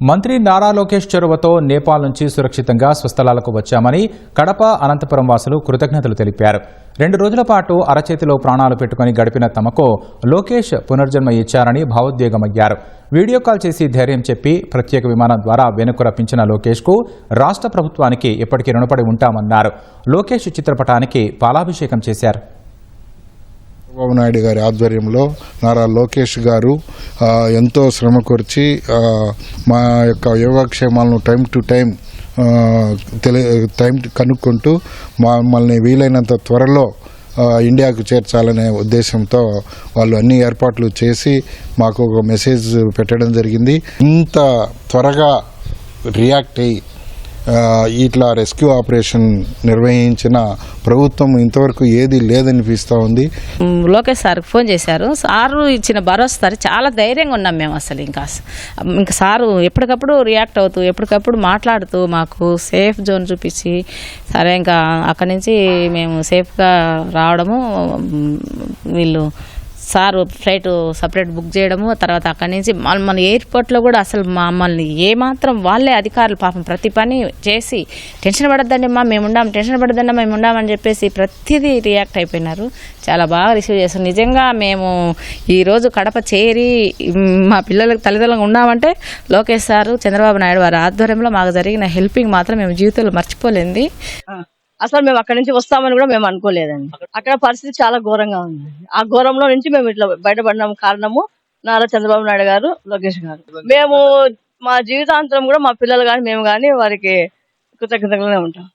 మంత్రి నారా లోకేష్ చొరవతో నేపాల్ నుంచి సురక్షితంగా స్వస్థలాలకు వచ్చామని కడప అనంతపురం వాసులు కృతజ్ఞతలు తెలిపారు. 2 రోజుల పాటు అరచేతిలో ప్రాణాలు పెట్టుకుని గడిపిన తమకు లోకేష్ పునర్జన్మ ఇచ్చారని భావోద్వేగమయ్యారు. వీడియో కాల్ చేసి ధైర్యం చెప్పి ప్రత్యేక విమానం ద్వారా వెనుక రప్పించిన లోకేష్కు రాష్ట్ర ప్రభుత్వానికి ఎప్పటికీ రుణపడి ఉంటామన్నారు. లోకేష్ చిత్రపటానికి పాలాభిషేకం చేశారు. చంద్రబాబు నాయుడు గారి ఆధ్వర్యంలో నారా లోకేష్ గారు ఎంతో శ్రమ కూర్చి మా యొక్క యోగక్షేమాలను టైం టు టైం కనుక్కుంటూ మమ్మల్ని వీలైనంత త్వరలో ఇండియాకు చేర్చాలనే ఉద్దేశంతో వాళ్ళు అన్ని ఏర్పాట్లు చేసి మాకు ఒక మెసేజ్ పెట్టడం జరిగింది. ఇంత త్వరగా రియాక్ట్ అయ్యి ఇట్లా రెస్క్యూ ఆపరేషన్ నిర్వహించిన ప్రభుత్వం ఇంతవరకు ఏది లేదనిపిస్తూ ఉంది. లోకేష్ సార్కి ఫోన్ చేశారు. సారు ఇచ్చిన భరోసా చాలా ధైర్యంగా ఉన్నాం మేము. అసలు ఇంకా సారు ఎప్పటికప్పుడు రియాక్ట్ అవుతూ ఎప్పటికప్పుడు మాట్లాడుతూ మాకు సేఫ్ జోన్ చూపించి సరే ఇంకా అక్కడి నుంచి మేము సేఫ్గా రావడము, వీళ్ళు సారు ఫ్లైట్ సపరేట్ బుక్ చేయడము, తర్వాత అక్కడి నుంచి మన ఎయిర్పోర్ట్లో కూడా అసలు మమ్మల్ని ఏమాత్రం వాళ్ళే అధికారులు పాపం ప్రతి పని చేసి టెన్షన్ పడద్దండి అమ్మా మేము ఉండాం, టెన్షన్ పడద్దండి మేము ఉండామని చెప్పేసి ప్రతిదీ రియాక్ట్ అయిపోయినారు. చాలా బాగా రిసీవ్ చేస్తాం. నిజంగా మేము ఈరోజు కడప చేరి మా పిల్లలకు తల్లిదండ్రులుగా ఉన్నామంటే లోకేష్ సారు చంద్రబాబు నాయుడు వారి ఆధ్వర్యంలో మాకు జరిగిన హెల్పింగ్ మాత్రం మేము జీవితంలో మర్చిపోలేంది. అసలు మేము అక్కడి నుంచి వస్తామని కూడా మేము అనుకోలేదండి. అక్కడ పరిస్థితి చాలా ఘోరంగా ఉంది. ఆ ఘోరంలో నుంచి మేము ఇట్లా బయటపడిన కారణము నారా చంద్రబాబు నాయుడు గారు, లోకేష్ గారు. మేము మా జీవితాంతరం కూడా మా పిల్లలు కానీ మేము కానీ వారికి కృతజ్ఞతగానే ఉంటాం.